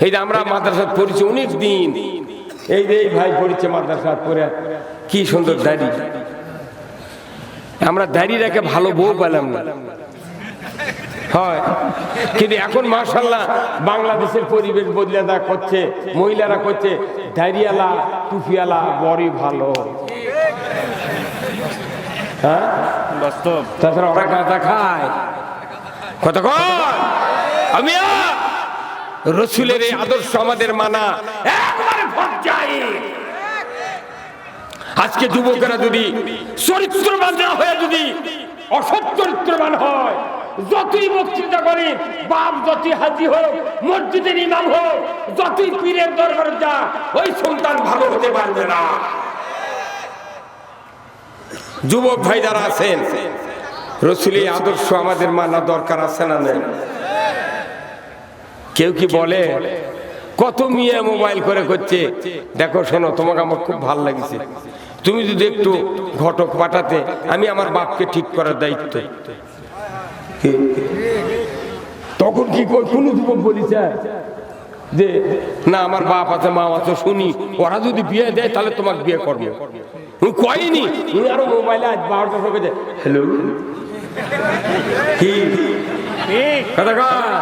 এই যে আমরা মাদ্রাসা পড়েছি অনেক দিন, এই যে এই ভাই পড়েছে মাদ্রাসা পড়ে, কি সুন্দর দাড়ি। আমরা দাড়ি রেখে ভালো বউ পেলাম না, হয় কিন্তু এখন মাশাআল্লাহ বাংলাদেশের পরিবেশ বদলে দা করছে, মহিলারা করছে দাড়িওয়ালা টুপিওয়ালা বড়ই ভালো। হ্যাঁ বাস্তব। তাছাড়া ওরা কথা খায়, কথা কয় আমি রসুলের এই আদর্শ আমাদের মানা একবারে পর্যায়ে। আজকে যুবকেরা যদি চরিত্রবান না হয়ে যদি অসৎ চরিত্রবান হয়, যতই বক্তৃতা করে, বাপ যতই হাজি হোক, মসজিদের ইমাম হোক, যতই পীরের দরবারে যা, ওই সন্তান ভালো হতে পারবে না। যুবক ভাই যারা আছেন, রসুলের আদর্শ আমাদের মানা দরকার আছে না নেই? কেউ কি বলে কত মেয়ে মোবাইল করে করছে, দেখো শোনো তোমাকে আমার খুব ভালো লাগছে, তুমি যদি একটু ঘটক পাঠাতে আমি আমার বাপকে ঠিক করার দায়িত্ব। তখন কি কোন যুবক বলিছে যে না আমার বাপ আছে মা আছে, শুনি ওরা যদি বিয়ে দেয় তাহলে তোমাকে বিয়ে করবে। কয়নি উনি আরো মোবাইলে আজ 12টা থেকে হ্যালো কি কথা কয়,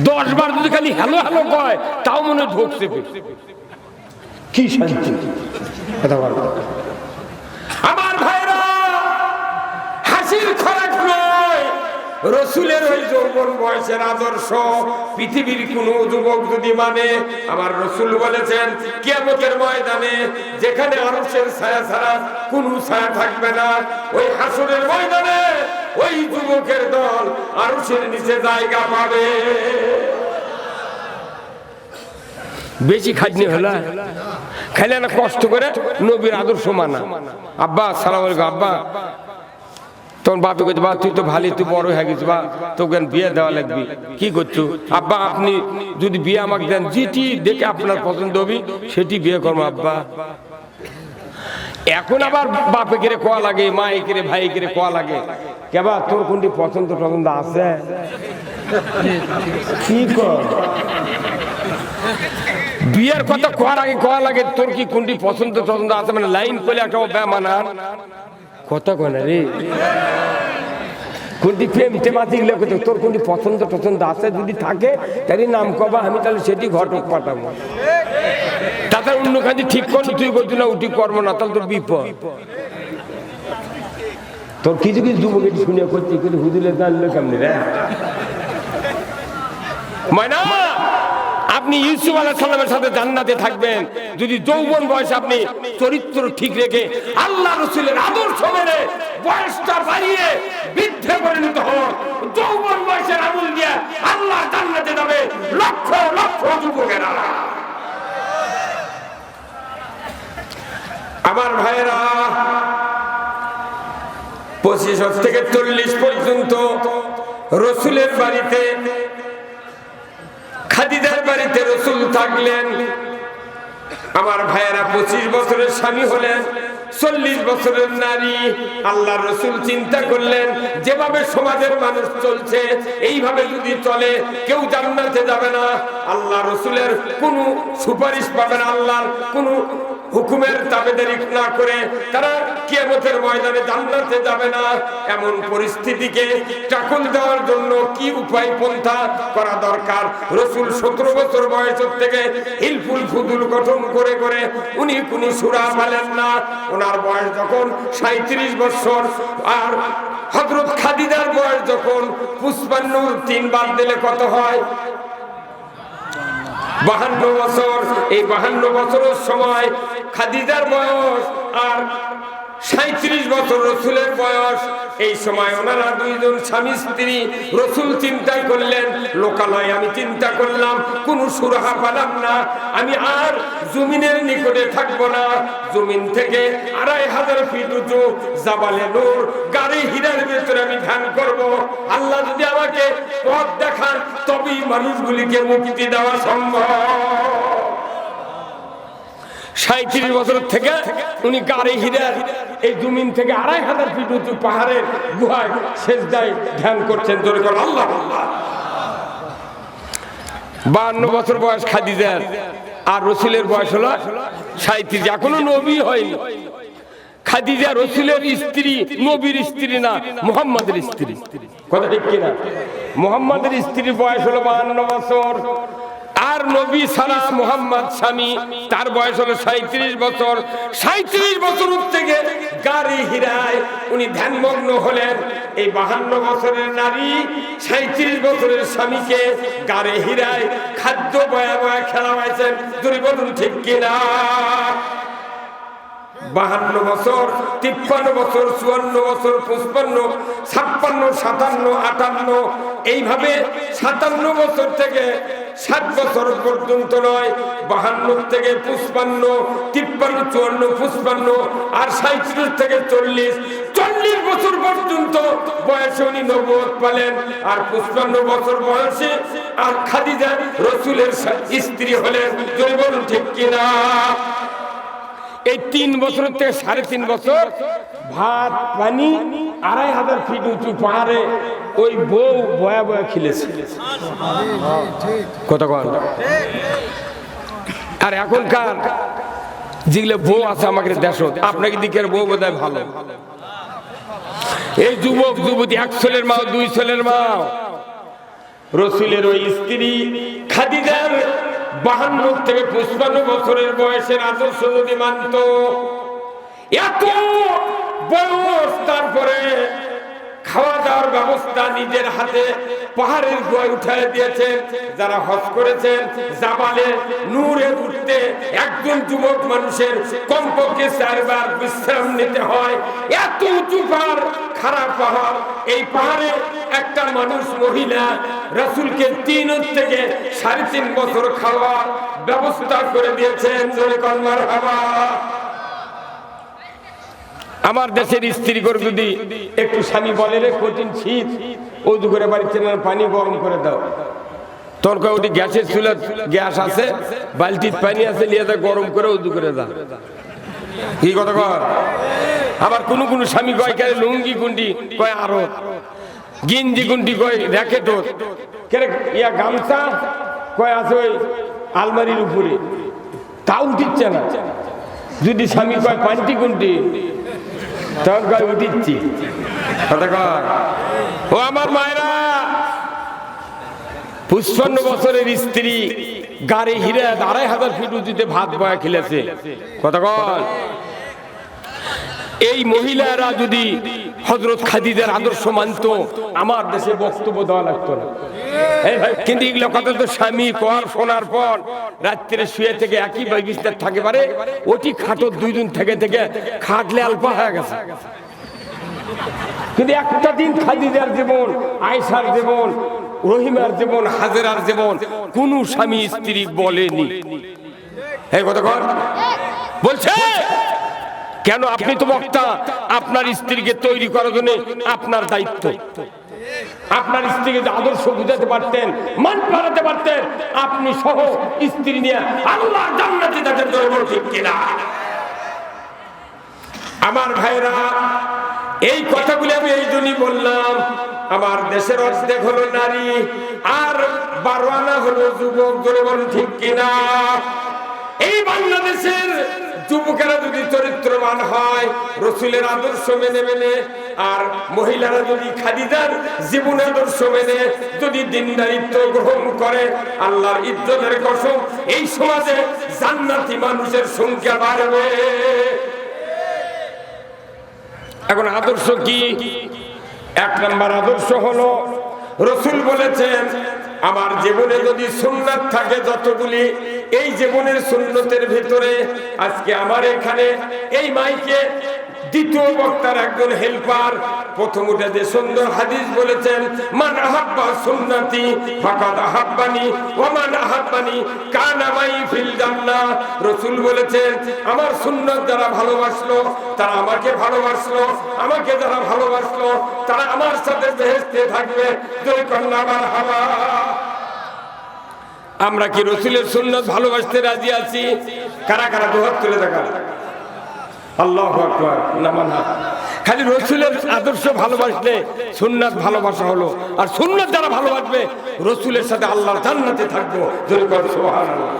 10 বার যদি খালি হ্যালো হ্যালো কয় তাও মনে ঢুকছে। কি শান্তি কথা বল। আমার ভাইরা হাসির খোরাক নয় রসুলের ওই যৌবন বয়সের আদর্শ পৃথিবীর কোন যুবক যদি মানে, আমার রসুল বলেছেন কিয়ামতের ময়দানে যেখানে আরশের ছায়া ছাড়া কোনো ছায়া থাকবে না, ওই হাসরের ময়দানে ওই যুবকের দল আরশের নিচে জায়গা পাবে। বেশি খাটনি হলো খাইলে না, কষ্ট করে নবীর আদর্শ মানা। আব্বা সালাম আলাইকুম, আব্বা তখন বাপে কইতে বা তুই তো ভালোই, তুই বড় হয়ে গেছিস বা তোকে বিয়ে দেওয়া লাগবে, কি করছো? আব্বা আপনি যদি বিয়ে আমাকে দেন, যেটি দেখে আপনার পছন্দ হবে সেটি বিয়ে করবো আব্বা। এখন আবার বাপে কেড়ে কোয়া লাগে, মা কেড়ে ভাই কেড়ে কোয়া লাগে, কেবা তোর কোনটি পছন্দ টছন্দ আছে কি কর? বিয়ের কথা কোয়ার আগে কোয়া লাগে তোর কি কোনটি পছন্দ টছন্দ আছে, মানে লাইন করলে একটা বেমানা কথা কয় না রে। কোনটি প্রেম টেমাতি গেলে তোর কোনটি পছন্দ টছন্দ আছে, যদি থাকে তাহলে নাম কবা, আমি তাহলে সেটি ঘটক পাঠাবো। তাছাড়া অন্য কাজে ঠিক করলি তুই করছি না উঠি কর্ম না, তাহলে তোর বিপদ। তোর কিছু কিছু যুবকের শুনে করছি কিন্তু হুজুরে জানলো কেমনি রে ময়না। আপনি ইউসুফ আলাইহিস সালামের সাথে জান্নাতে থাকবেন যদি যৌবন বয়সে আপনি চরিত্র ঠিক রেখে আল্লাহ রাসূলের আদর্শ মেনে বয়সটা বাড়িয়ে বৃদ্ধে পরিণত হন। যৌবন বয়সের আমল দিয়ে আল্লাহ জান্নাতে যাবে লক্ষ লক্ষ যুবকেরা। আমার ভাইরা 25 থেকে 40 পর্যন্ত রসুলের বাড়িতে, খাদিজার বাড়িতে রসুল থাকলেন। আমার ভাইয়েরা 25 বছরের স্বামী হলেন, 40 বছরের নারী। আল্লাহ রসুল চিন্তা করলেন যেভাবে সমাজের মানুষ চলছে এইভাবে যদি চলে কেউ জান্নাতে যাবে না, আল্লাহ রসুলের কোনো সুপারিশ পাবে না, আল্লাহর কোনো হুকুমের তাবেদারি না করে তারা কিয়ামতের ময়দানে জান্নাতে যাবে না। এমন পরিস্থিতিকে টাকল দেওয়ার জন্য কি উপায় পন্থা করা দরকার? রসুল 17 বছর বয়স থেকে হিলফুল ফুদুল গঠন করে করে উনি কোনো সূরা পালেন না। ওনার বয়স যখন 37 বছর, আর হযরত খাদিজার বয়স যখন 55, 3 বার দিলে কত হয়? 52 বছর। এই 52 বছরের সময় খাদিজার বয়স আর 37 বছর রসুলের বয়স। এই সময় ওনারা দুইজন স্বামী স্ত্রী। রসুল চিন্তা করলেন লোকালয় আমি চিন্তা করলাম কোন সুরাহা পালাম না, আমি আর জমিনের নিকটে থাকবো না। জমিন থেকে 2500 ফিট উঁচু জাবালে নূর গাড়ি হীরার ভেতরে আমি ধ্যান করব। আল্লাহ যদি আমাকে পথ দেখান তবেই মানুষগুলিকে মুক্তি দেওয়া সম্ভব। 37 বছর থেকে উনি গাড়ি হীরার এই জমিন থেকে 2500 ফিট উঁচু পাহাড়ের গুহায় সেজদায় ধ্যান করছেন। জোরে করে আল্লাহ আল্লাহ। 52 বছর বয়স খাদিজার, আর রসুলের বয়স হলো 37, এখনো নবী হয়নি। খাদিজা রসুলের স্ত্রী, নবীর স্ত্রী না, মুহাম্মাদের স্ত্রী। কথা ঠিক কিনা? মুহাম্মাদের স্ত্রীর বয়স হলো 52 বছর, আর নবী সারা মুহাম্মদ স্বামী, তার বয়স হলো 37 বছর। 37 বছর থেকে গাড়ি হিরায় উনি ধ্যানমগ্ন হলেন। এই 52 বছরের নারী 37 বছরের স্বামীকে গাড়ি হিরায় খাদ্য বয়া বয়া খেলাওয়াইছেন। যদি বলুন ঠিক কিনা? 52 বছর, 53 বছর, 54 বছর, 55, 56, 57, 58, এইভাবে 57 বছর থেকে 60 বছর পর্যন্ত নয়, 52 থেকে 55, 53, 54, 55 আর 37 থেকে 40 বছর পর্যন্ত বয়সে উনি নবুয়ত পেলেন। আর 55 বছর বয়সে আর খাদিজা রসুলের স্ত্রী হলেন। যদি বলুন ঠিক কিনা? এই 3 বছর থেকে 3.5 বছর ভাত পানি 2500 ফিট উঁচু পাহাড়ে ওই বউ বয়া বয়া খেলেছে। কত কন? আর এখনকার যেগুলো বউ আছে আমাকে দেশ, আপনাকে দিকের বউ বোধ হয় ভালো। এই যুবক যুবতী 1 ছেলের মা, 2 ছেলের মা, রসুলের ওই স্ত্রী খাদিজার 52 থেকে 55 বছরের বয়সের আদর্শ যদি মানত, এত বয়স, তারপরে খাওয়া দাওয়ার ব্যবস্থা নিজের হাতে পাহাড়ের গুহায় উঠায় দিয়েছেন। যারা হজ করেছেন, জাবালে নূরে উঠতে একজন যুবক মানুষের কমপক্ষে 4 বার বিশ্রাম নিতে হয়। এত উঁচু পাহাড়, খারাপ পাহাড়, এই পাহাড়ে একটা মানুষ মহিলা রাসূলকে 3 থেকে 3.5 বছর খাওয়ার ব্যবস্থা করে দিয়েছেন। জোরে কর মারহাবা। আমার দেশের স্ত্রী করে যদি একটু স্বামী বলে রে কঠিন শীত, ওযু করে বাড়িতে পানি গরম করে দাও, তোর কয় ওটি গ্যাসের চুলা, গ্যাস আছে, বালতির পানি আছে, নিয়ে যা গরম করে ওযু করে দাও। কি কথা কর? আবার কোন কোন স্বামী কয় কে লুঙ্গি গুন্ডি, কয় আরো গিঞ্জি গুন্ডি, কয় র্যাকেট, ইয়া গামছা কয় আছে ওই আলমারির উপরে, তাও উঠিচ্ছে না। যদি স্বামী কয় পান্টি গুন্ডি, তখন কয় উঠিচ্ছি। কথা কয়? ও আমার মায়েরা, 55 বছরের স্ত্রী গাড়ি হিরে 2500 ফিট উঁচুতে ভাত বয়া খেলেছে। কথা কয়? এই মহিলারা যদি হযরত খাদিজার আদর্শ মানত, আমার দেশে বক্তব্য দেওয়া লাগতো না। কিন্তু এগুলো কথা তো স্বামী কর শোনার পর রাত্রে শুয়ে থেকে একই বিছানায় থাকে পারে, ওটি খাটো 2 দিন থেকে থেকে খাটলে আলপা হয়ে গেছে। কিন্তু একটা দিন খাদিজার জীবন, আয়েশার জীবন, রহিমার জীবন, হাজেরার জীবন কোন স্বামী স্ত্রী বলেনি। এই কথা কর বলছে কেন? আপনি তো বক্তা, আপনার স্ত্রীকে তৈরি করার জন্য আপনার দায়িত্ব। আপনার স্ত্রীকে আদর্শ বুঝাতে পারতেন, মান পাড়াতে পারতেন, আপনি সহ স্ত্রী নিয়ে আল্লাহ জান্নাতে যেতেন। ঠিক কিনা? আমার ভাইরা, এই কথাগুলি আমি এই জন্যই বললাম, আমার দেশের অর্ধেক হলো নারী আর 12 আনা হলো যুবক। জোরে বলুন ঠিক কিনা? এই বাংলাদেশের যুবকেরা যদি চরিত্রবান হয়, রসুলের আদর্শ মেনে মেনে, আর মহিলারা যদি খাদিজার জীবন আদর্শ মেনে যদি দিনদারিত্ব গ্রহণ করে, আল্লাহর ইজ্জতের কসম, এই সমাজে জান্নাতি মানুষের সংখ্যা বাড়বে। এখন আদর্শ কি? 1 নম্বর আদর্শ হলো, রসুল বলেছেন আমার জীবনে যদি সুন্নাত থাকে যতগুলি, এই জীবনের সুন্নতের ভিতরে আজকে আমার এখানে এই মাইকে দ্বিতীয় বক্তার একজন হেল্পার প্রথম উঠে যে সুন্দর হাদিস বলেছেন, মান আহাব্বা সুন্নতি ফাকাদ আহাব্বানি ওয়া মান আহাব্বানি কানা মাই ফিল জান্নাহ। রাসূল বলেছেন আমার সুন্নাত যারা ভালোবাসলো তারা আমাকে ভালোবাসলো, আমাকে যারা ভালোবাসলো তারা আমার সাথে বেহেশতে থাকবে। জয় কন্যা মারহাবা। আমরা কি রাসূলের সুন্নাত ভালোবাসতে রাজি আছি? কারা কারা দুহাত তুলে দেখান। আল্লাহু আকবার। নামান হাত। খালি রসুলের আদর্শ ভালোবাসলে সুন্নাত ভালোবাসা হলো, আর সুন্নাত যারা ভালোবাসবে রসুলের সাথে আল্লাহর জান্নাতে থাকবো। সুবহানাল্লাহ।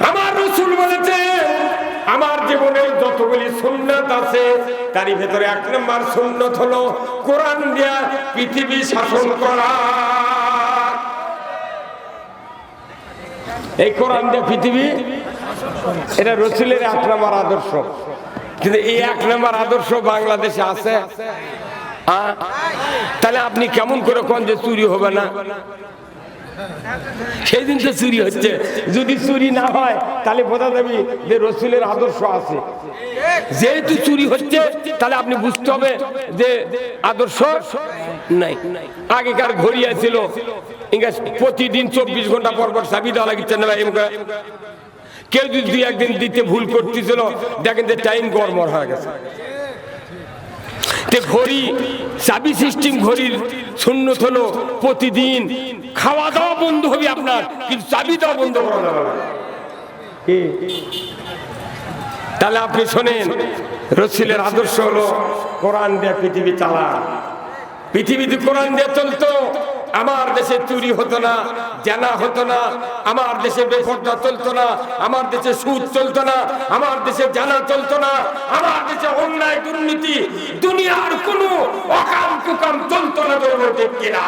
আমার রসুল বলেছে আমার জীবনে যতগুলি সুন্নাত আছে তারই ভেতরে 1 নম্বর সুন্নাত হলো কোরআন দিয়া পৃথিবী শাসন করা। এই কোরআন দিয়ে পৃথিবী, এটা রসুলের 1 নম্বর আদর্শ। কিন্তু এই 1 নম্বর আদর্শ বাংলাদেশে আছে? তাহলে আপনি কেমন করে কোন যে চুরি হবে না? সেই দিন তো চুরি হচ্ছে। যদি চুরি না হয় তাহলে বোঝা যাবে যে রসুলের আদর্শ আছে। যেহেতু চুরি হচ্ছে তাহলে আপনি বুঝতে হবে যে আদর্শ নাই। আগেকার ঘড়ি ছিল প্রতিদিন 24 ঘন্টা পর পর চাবি দেওয়া লাগিচ্ছে না ভাই। কেউ যদি 2-1 দিন দিতে ভুল করতেছিল, দেখেন যে টাইম গড়মড় হয়ে গেছে। ঘড়ি চাবি সিস্টেম, ঘড়ির সুন্নত হলো প্রতিদিন খাওয়া দাওয়া বন্ধ হবে আপনার, কিন্তু চাবি দেওয়া বন্ধ করা যাবে না। তাহলে আপনি শোনেন, রসুলের আদর্শ হলো কোরআন দিয়ে পৃথিবী চালা। পৃথিবীতে কোরআন দিয়ে চলতো, আমার দেশে চুরি হতো না, জানা হতো না, আমার দেশে বেপরদা চলতো না, আমার দেশে সুদ চলতো না, আমার দেশে জানা চলতো না, আমার দেশে অন্যায় দুর্নীতি দুনিয়ার কোনো অকাম কুকাম চলতো না। ঠিক কিনা?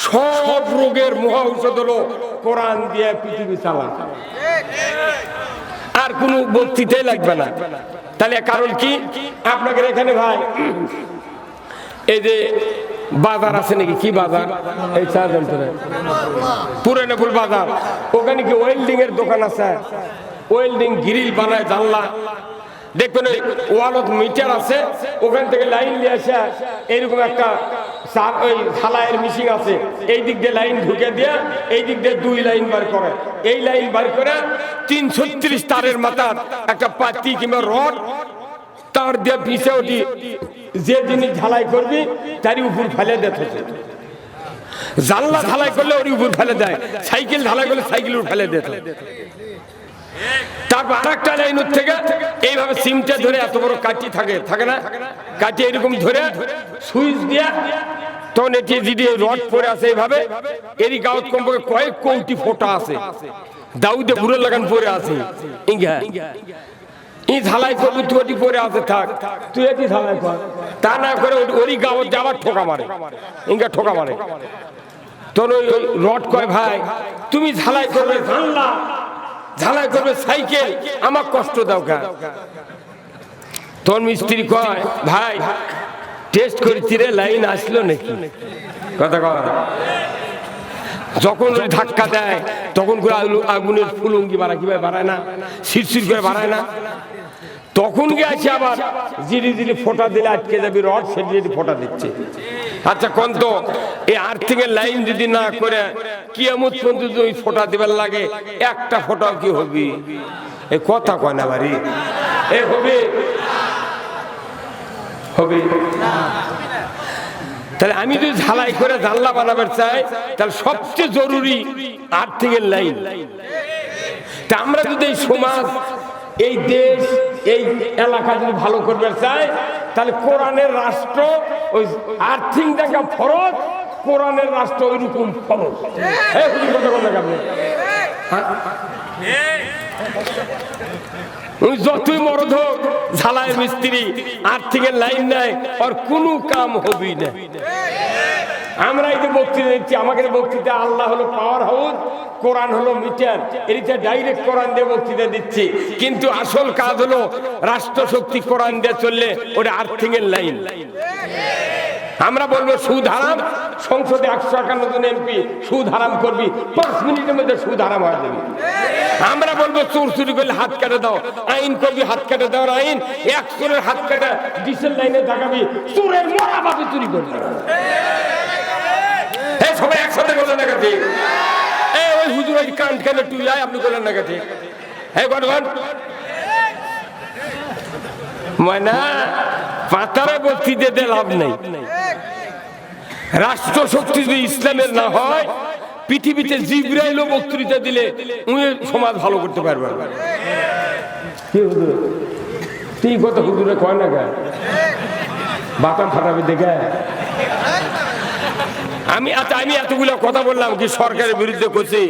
সব রোগের মহা ঔষধ হলো কোরআন দিয়ে পৃথিবী চালা। আর কোনো বক্তৃতাই লাগবে না। তাহলে কারণ কি? আপনাদের এখানে ভাই এই যে বাজার আছে নাকি, কি বাজার? এই পুরানপুর বাজার, ওখানে কি ওয়েল্ডিং এর দোকান আছে? ওয়েল্ডিং গ্রিল বানায়, জানলা দেখবেন ওই ওয়ালত মিটার আছে, ওখান থেকে লাইন নিয়ে আসে এইরকম একটা ওই ঢালাইয়ের মেশিন আছে, এই দিক দিয়ে লাইন ঢুকে দিয়ে এই দিক দিয়ে 2 লাইন বার করে, এই লাইন বার করে 336 তারের মাথার একটা পাতি কিংবা রড তার দিয়ে পিছে ওটি যে জিনিস ঢালাই করবি তারই উপর ফেলে দিতে হচ্ছে। জানলা ঢালাই করলে ওর উপর ফেলে দেয়, সাইকেল ঢালাই করলে সাইকেলের উপর ফেলে দিতে। তারপর আরেকটা লাইনের থেকে এইভাবে সিমটা ধরে, এত বড় কাঠি থাকে না, কাঠি এরকম ধরে সুইচ দিয়ে, তখন এটি যদি রড পরে আছে এইভাবে, এরই গাঁত কমপক্ষে কয়েক কোটি ফোঁটা আছে, দাউদে ঘুরে লাগান পরে আছে। এই ঝালাই করবি, তুই পরে আছে, থাক তুই এটি ঝালাই কর। তা না করে ওরই গাঁত যাবার ঠোকা মারে, ইঙ্গা ঠোকা মারে। তোর ওই রড কয় ভাই তুমি ঝালাই করবে জানলা, ঝালাই করবে সাইকেল, আমার কষ্ট দাও কা। তোর মিস্ত্রি কয় ভাই টেস্ট করেছি রে, লাইন আসলো নাকি? কথা কয়। যখন ওই ধাক্কা দেয় তখন করে আগুনের ফুলঙ্গি বাড়ায়, কিভাবে বাড়ায় না, শিরশির করে বাড়ায় না, তখন গিয়ে আছে আবার জিরি জিরি ফোঁটা দিলে আটকে যাবি রড, সেটি যদি ফোঁটা দিচ্ছে। আচ্ছা কোন তো এই আর্থিং এর লাইন যদি না করে কিয়ামত পর্যন্ত ওই ফোঁটা দিবার লাগে, একটা ফোঁটাও কি হবি? এই কথা কয় না বাড়ি, এ হবে হবে। তাহলে আমি যদি ঝালাই করে জানলা বানাবার চাই, তাহলে সবচেয়ে জরুরি আর্থিং এর লাইন। তা আমরা যদি এই সমাজ, এই দেশ, এই এলাকা যদি ভালো করবে চাই, তাহলে কোরআনের রাষ্ট্র ওই আর্থিং দেখা ফরজ, কোরআনের রাষ্ট্র ওইরকম ফরজ। যতই মরদ হোক, ঝালাইয়ের মিস্ত্রি আর্থিং এর লাইন নাই, আর কোনো কাম হবি না। আমরা এই যে বক্তৃতা দিচ্ছি, আমাদের বক্তৃতা আল্লাহ হলো পাওয়ার হাউস, কোরআন হলো মিটার, এরিতে ডাইরেক্ট কোরআন দিয়ে বক্তৃতা দিচ্ছি। কিন্তু আসল কাজ হলো রাষ্ট্র শক্তি কোরআন দিয়ে চললে ওটা আর্থিং এর লাইন। আমরা বলবো সুদ হারাম, সংসদে 151 জন এমপি সুদ হারাম করবি, 5 মিনিটের মধ্যে সুদ হারাম হয়ে যাবে। আমরা বলবো চোর চুরি করলে হাত কেটে দাও, আইন করবি হাত কেটে দেওয়ার আইন, 1 চোরের হাত কেটে ডিসেল লাইনে দেখাবি, চোরের মরা ভাবে চুরি করবি। সবাই একসাথে বলেন না কাছে, ওই হুজুর ওই কান কেন তুই আয়, আপনি বলেন না কাছে। ময়না পাতারে বক্তৃতা দিয়ে লাভ নেই। রাষ্ট্র শক্তি যদি ইসলামের না হয়, পৃথিবীতে জিবরাইলও বক্তৃতা দিলে উনি সমাজ ভালো করতে পারবে না। তুই কত হুজুরে কয় না গা বাতাম ফাটাবে দেখে আমি এতগুলো কথা বললাম কি সরকারের বিরুদ্ধে করছি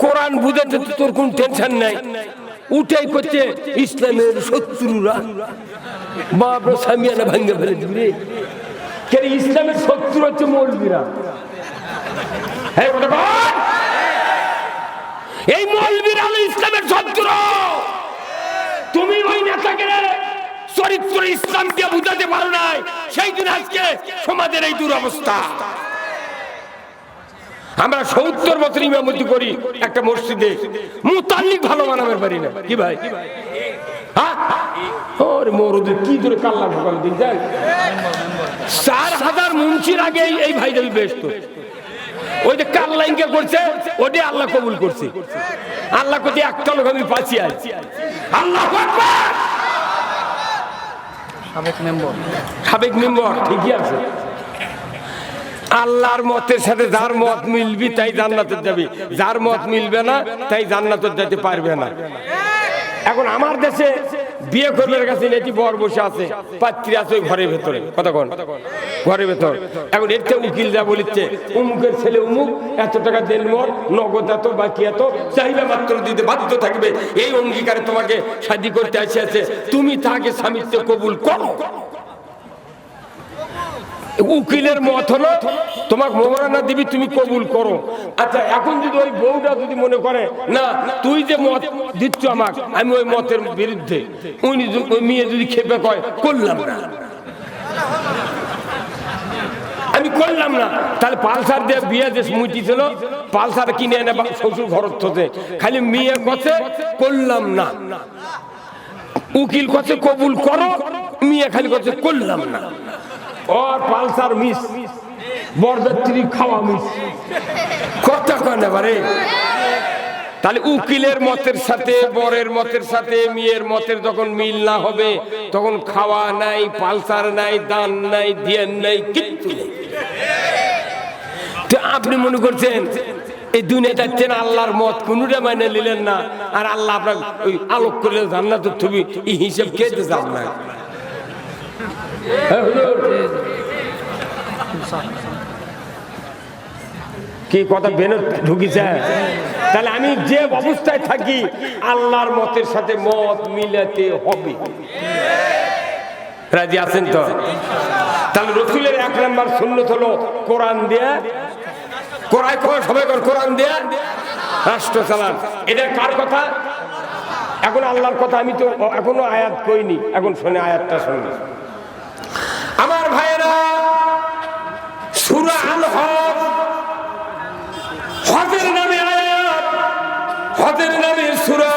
কোরআন বুঝাতে তোর কোন টেনশন নাই উঠাই করছে ইসলামের শত্রুরা বাবা সামিয়ানা ভাঙ্গে ফেলে দিবি কে ইসলামের শত্রু হচ্ছে মৌলবীরা এই মৌলবীরা হলো ইসলামের শত্রু তুমি ওই নেতাকে চরিত্র ইসলাম দিয়ে বুঝাতে পারো নাই সেই দিন আজকে সমাজের এই দুরবস্থা আমরা 70 বছর ইমামতি করি একটা মসজিদে মুতাল্লিক ভালো বানাবার পারি না কি ভাই ওরে মরুদের কি ধরে কাল্লা ঢোকাল দিন যাই 4000 মুন্সির আগে এই ভাই যাবি ব্যস্ত ওই যে কাল্লাইনকে করছে ওটা আল্লাহ কবুল করছে আল্লাহ কোথায় একটা লোক আমি পাচ্ছি আছি আল্লাহু আকবার সাবেক মেম্বার ঠিকই আছে আল্লাহর মতের সাথে যার মত মিলবি তাই জান্নাতে যাবি যার মত মিলবে না তাই জান্নাতে যেতে পারবে না এখন আমার দেশে বিয়ে করবার কাছে নেটি বর বসে আছে পাত্রী আছে ওই ঘরের ভেতরে কতক্ষণ ঘরের ভেতর এখন এর থেকে উকিল যা বলিচ্ছে উমুকের ছেলে উমুক এত টাকা দেন মর নগদ এত বাকি এত চাহিদা মাত্র দিতে বাধ্য থাকবে এই অঙ্গীকারে তোমাকে শাদী করতে আসে তুমি তাকে স্বামীত্ব কবুল করো উকিলের মত হলো তোমাকে মোহরানা দিবি তুমি কবুল করো আচ্ছা এখন যদি ওই বউটা যদি মনে করে না তুই যে মত দিচ্ছ আমাকে আমি ওই মতের বিরুদ্ধে উনি ওই মেয়ে যদি খেপে কয় করলাম না আমি করলাম না তাহলে পালসার দিয়ে বিয়ে যে মুচি ছিল পালসার কিনে এনে শ্বশুর ঘর থেকে খালি মেয়ে কথা করলাম না উকিল কথা কবুল করো মেয়ে খালি কথা করলাম না और पालसार मिस बरযাত্রী খাওয়া মিস কথা কয় না বারে তাহলে উকিলের মতের সাথে বরের মতের সাথে মেয়ের মতের যখন মিল না হবে তখন খাওয়া নাই পালসার নাই দান নাই ধ্যান নাই কিচ্ছু নেই তো আপনি মনে করছেন এই দুনিয়াতে যাচ্ছেন আল্লাহর মত কোনটা মানে নিলেন না আর আল্লাহ আপনার ওই আলোক করলে জান্নাতের ছবি এই হিসাব কে দিতে যাব না কি কথা বেনে ঢুকিছে তাহলে আমি যে অবস্থায় থাকি আল্লাহর মতের সাথে মত মিলাতে হবে রাজি আছেন তো তাহলে রসুলের 1 নম্বর সুন্নত হলো কোরআন দিয়ে সবাই কোরআন দিয়ে রাষ্ট্র চালান এটা কার কথা এখন আল্লাহর কথা আমি তো এখনো আয়াত কইনি এখন শুনে আয়াতটা শুনি আমার ভাইরা সূরা আল হজ হজের নামে আয়াত হজের নামে সূরা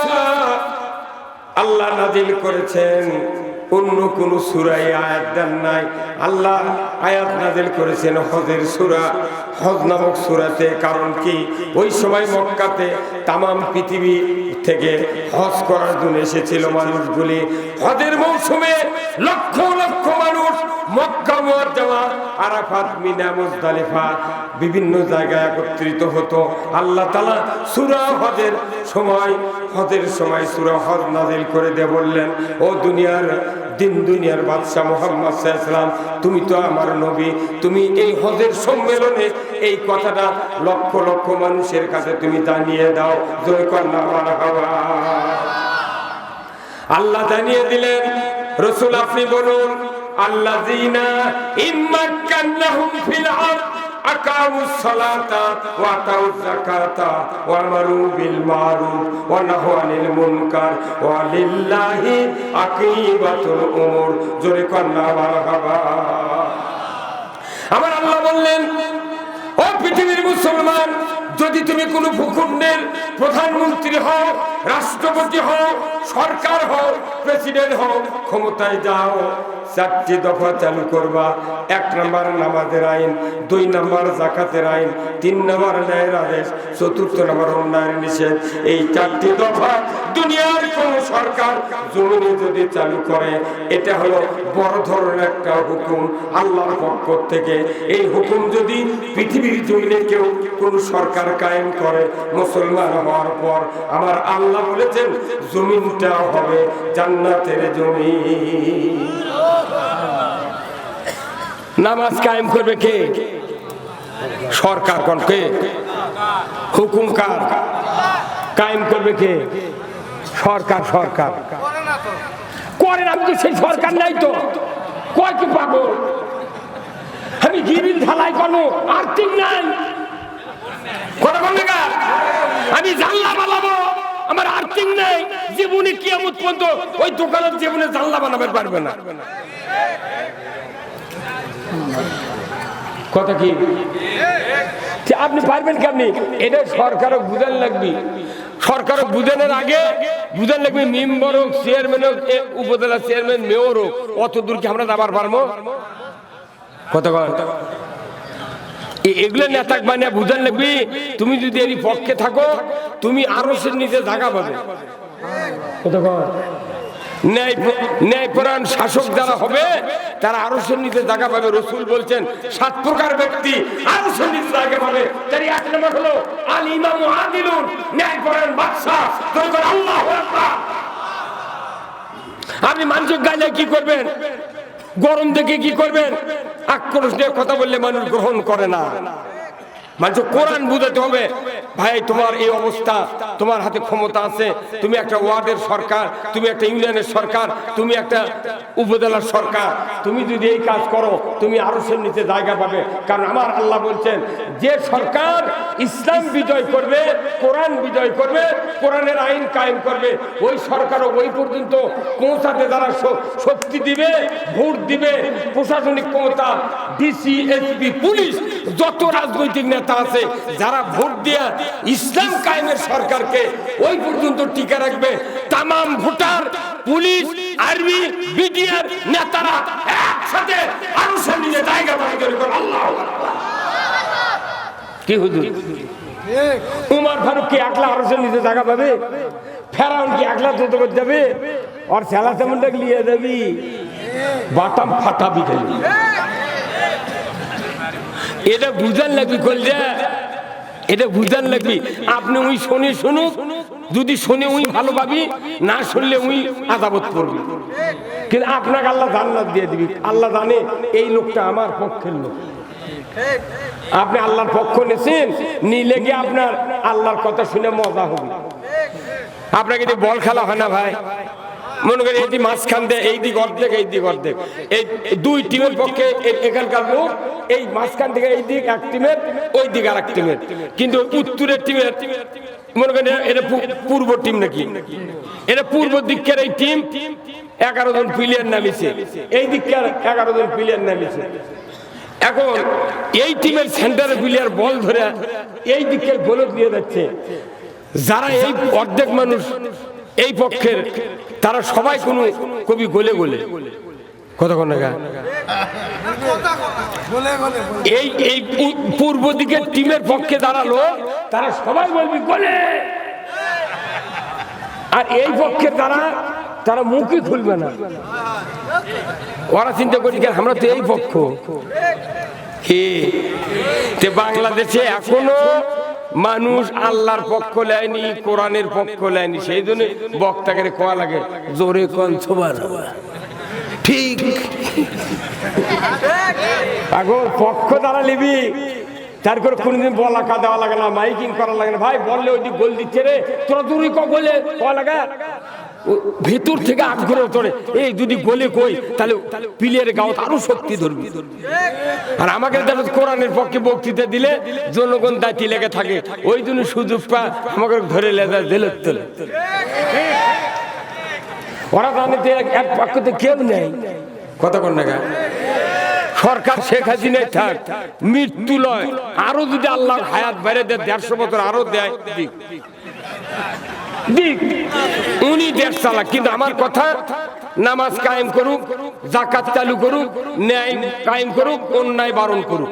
আল্লাহ নাযিল করেছেন অন্য কোন সূরায় আয়াত দেন নাই আল্লাহ আয়াত নাযিল করেছেন হজের সূরা হজ নামক সূরাতে কারণ কি ওই সময় মক্কাতে তাম পৃথিবী থেকে হজ করার জন্য এসেছিল মানুষগুলি হজের মৌসুমে লক্ষ লক্ষ মানুষ মক্কা মুআজ্জামা আরাফাত মিনা মুজদালিফা বিভিন্ন জায়গায় একত্রিত হতো আল্লাহ তাআলা সূরা হজের সময় সূরা হজ নাযিল করে দিয়ে বললেন ও দুনিয়ার বাদশা মুহাম্মদ সাল্লাল্লাহু আলাইহি ওয়াসাল্লাম তুমি তো আমার নবী তুমি এই হজের সম্মেলনে এই কথাটা লক্ষ লক্ষ মানুষের কাছে তুমি জানিয়ে দাও জয় কন্যা মারহাবা আল্লাহ জানিয়ে দিলেন রাসূল আপনি বলুন আল্লাযীনা ইম্মাক্কানাহুম ফিল আরদ আকামুস সালাতা ওয়া আতাউয যাকাতা ওয়া আমারু বিল মারুফ ওয়া নাহাউ আনিল মুনকার ওয়া লিল্লাহি আকিবাতুল উমুর জোরে কন্যা মারহাবা আমার আল্লাহ বললেন ও পৃথিবীর মুসলমান যদি তুমি কোনো ভূখণ্ডের প্রধানমন্ত্রী হও রাষ্ট্রপতি হও সরকার হও প্রেসিডেন্ট হও ক্ষমতায় যাও 4টি দফা চালু করবা 1 নম্বর নামাজের আইন 2 নম্বর যাকাতের আইন 3 নম্বর ন্যায়ের আদেশ 4th নম্বর অন্যায়ের নিষেধ এই 4টি দফা দুনিয়ার কোন সরকার জমিনে যদি চালু করে এটা হলো বড় ধরনের একটা হুকুম আল্লাহর পক্ষ থেকে এই হুকুম যদি পৃথিবীর জমিনে কেউ কোন সরকার কায়েম করে মুসলমান হওয়ার পর আমার আল্লাহ বলেছেন জমিন জমিনটা হবে জান্নাতের জমিন। নামাজ কায়েম করবে কে? সরকার। কোন কে? হুকুম কার? কায়েম করবে কে? সরকার। সরকার করেন, আমি তো সেই সরকার নাই তো। কয় কি পাবো আমি? গিরিল ঢালাই করবো, আর্থিক নাই। কথা বলবে না, আমি জানলা বানাবো, আমার আর্থিক নাই। জীবনে কিয়ামত পর্যন্ত ওই দোকানের জীবনে জানলা বানাবে পারবে না। কথা কি আপনি পারবেন কেমনি? এটা সরকারও বুঝান লাগবে। সরকারও বুঝানোর আগে বুঝান লাগবে মেম্বার হোক, চেয়ারম্যান হোক, উপজেলা চেয়ারম্যান, মেয়র হোক, অত দূর কি আমরা যাবার পারবো? কত এগুলো নেতা বানিয়ে বুঝান লাগবে। তুমি যদি এর পক্ষে থাকো, তুমি আরো সে নিজে জায়গা পাবে। কত ন্যায়পরায়ণ শাসক যারা হবে তারা আরশের নিচে জায়গা পাবে। রাসূল বলছেন 7 প্রকার ব্যক্তি আরশের নিচে জায়গা পাবে। তার এক নম্বর হলো আল ইমামু আদিলুন, ন্যায়পরায়ণ বাদশা। বলবেন আল্লাহু আকবার। আপনি মানুষের গালে কি করবেন? গরম দেখে কি করবেন? আক্রোশ নিয়ে কথা বললে মানুষ গ্রহণ করে না। মানুষ কোরআন বুঝাতে হবে। ভাই, তোমার এই অবস্থা, তোমার হাতে ক্ষমতা আছে, তুমি একটা ওয়ার্ডের সরকার, তুমি একটা ইউনিয়নের সরকার, তুমি একটা উপজেলার সরকার, তুমি যদি এই কাজ করো তুমি আরশের নিচে জায়গা পাবে। কারণ আমার আল্লাহ বলছেন, যে সরকার ইসলাম বিজয় করবে, কোরআন বিজয় করবে, কোরআনের আইন কায়েম করবে, ওই সরকারও ওই পর্যন্ত পৌঁছাতে যারা শক্তি দিবে, ভোট দিবে, প্রশাসনিক ক্ষমতা, ডিসি, এসপি, পুলিশ, যত রাজনৈতিক নেতা আছে, যারা ভোট দিয়া ইসলাম কায়েমের সরকারকে ওই পর্যন্ত টিকে রাখবে, তামাম ভোটার, পুলিশ, আর্মি, বিডিআর নেতারা একসাথে আরশের নিচে জায়গা পাবে। আল্লাহু আকবার। কি হুজুর? উমর ফারুক কি একলা আরশের নিচে জায়গা পাবে? ফেরাউন কি একলা তত করে যাবে? আর সেলা তেমনটা লিয়ে যাবি, বাটাম ফাটাবি খালি। এটা বুঝান লাগবে, কলজা এটা বুঝান লাগবে। আপনি ওই শুনুক, যদি শুনে ওই ভালো পাবি, না শুনলে ওই আযাবত করবি। কিন্তু আপনাকে আল্লাহ জান্নাত দিয়ে দিবি। আল্লাহ জানে এই লোকটা আমার পক্ষের লোক। আপনি আল্লাহর পক্ষ নিয়েছেন, নিলে গিয়ে আপনার আল্লাহর কথা শুনে মজা হবে। আপনাকে যে বল খেলা হয় না ভাই, মনে করেন এই মাঝখান দিয়ে এই দিক অর্ধেক, এই দিক অর্ধেক, এই দুই টিমের পক্ষে এখানকার লোক, এই মাঝখান থেকে এই দিক এক টিমের, ওই দিক আর এক টিমের। কিন্তু উত্তরের টিমের মনে করেন এটা পূর্ব টিম নাকি, এটা পূর্ব দিকের এই টিম 11 জন প্লেয়ার নামিছে, এই দিককার 11 জন প্লেয়ার নামিছে। এখন এই টিমের সেন্টারের প্লেয়ার বল ধরে এই দিকের গোলক দিয়ে যাচ্ছে। যারা এই অর্ধেক মানুষ এই পক্ষের, তারা সবাই কোনো কবি গোলে গোলে কতক্ষণ এই এই পূর্ব দিকের টিমের পক্ষে দাঁড়ালো, তারা সবাই বলবি গোলে। আর এই পক্ষের তারা মুখই খুলবে না। ওরা চিন্তা করি আমরা তো এই পক্ষ। বাংলাদেশে এখনো মানুষ আল্লাহর পক্ষ নেয়নি, কোরআনের পক্ষ নেয়নি। সেই জন্য বক্তাকে কোয়া লাগে জোরে কোন সুবহানাল্লাহ। ঠিক আগো পক্ষ দ্বারা নিবি, তারপর কোনদিন বলা কা দেওয়া লাগে না, মাইকিং করা লাগে না। ভাই বললে ওই দিক গোল দিচ্ছে রে, তোরা দূরে বলে কোয়া লাগা, ভেতর থেকে আগ্রহ তোরে। এই যদি গোলে কই তাহলে প্লেয়ারের গাঁত আরো শক্তি ধরবি। আর আমাকে কোরআনের পক্ষে বক্তৃতা দিলে জনগণ দাঁতি লেগে থাকে, ওই জন্য সুযোগ পা আমাকে ধরে লেজা দিলে তোলে। ওরা জানে এক পক্ষতে কেউ নেই। কতক্ষণ না সরকার শেখ হাসিনাই থাক, মৃত্যু লয়, আরো যদি আল্লাহ হায়াত বাইরে দেয় 150 বছর আরো দেয় দিক উনি দেশ চালাক। কিন্তু আমার কথা, নামাজ কায়েম করুক, যাকাত চালু করুক, ন্যায় কায়েম করুক, অন্যায় বারণ করুক,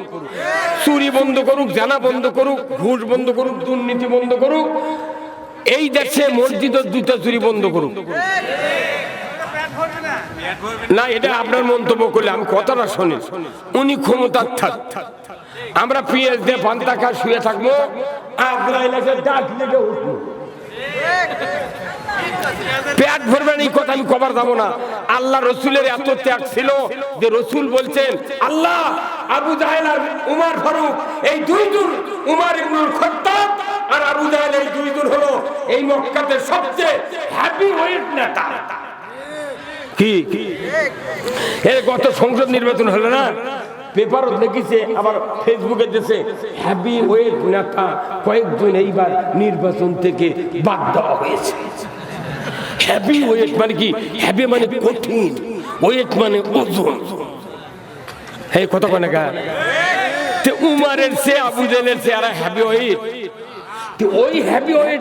চুরি বন্ধ করুক, জানা বন্ধ করুক, ঘুষ বন্ধ করুক, দুর্নীতি বন্ধ করুক, এই দেশে মসজিদ ও জুতা চুরি বন্ধ করুক। না, এটা আপনার মন্তব্য করলে আমি কথাটা শুনি। উনি ক্ষমতার থাক, আমরা পিএস দিয়ে পান্তা খা শুয়ে থাকবো, আজরাইল এসে ডাক লেগে উঠবো। পেট ভরবে না, এই কথা আমি কবার যাবো না। আল্লাহ রসুলের এত ত্যাগ ছিল যে রসুল বলছেন, আল্লাহ আবু জাহেল আর উমর ফারুক এই দুইজন, উমর ইবনুল খাত্তাব আর আবু জাহেল এই দুইজন হলো এই মক্কাতে সবচেয়ে হ্যাপি ওয়েট নেতা। কি এই গত সংসদ নির্বাচন হলো না, পেপারও লিখেছে, আবার ফেসবুকে দিয়েছে, হ্যাপি ওয়েট নেতা কয়েকজন এইবার নির্বাচন থেকে বাদ দেওয়া হয়েছে। হ্যাপি ওয়েট মানে কি? হ্যাপি মানে কঠিন, ওয়েট মানে ওজন। এই কত কোন উমারের সে আবু জাহেলের সে আর হ্যাপি ওয়েট, ওই হ্যাপি ওয়েট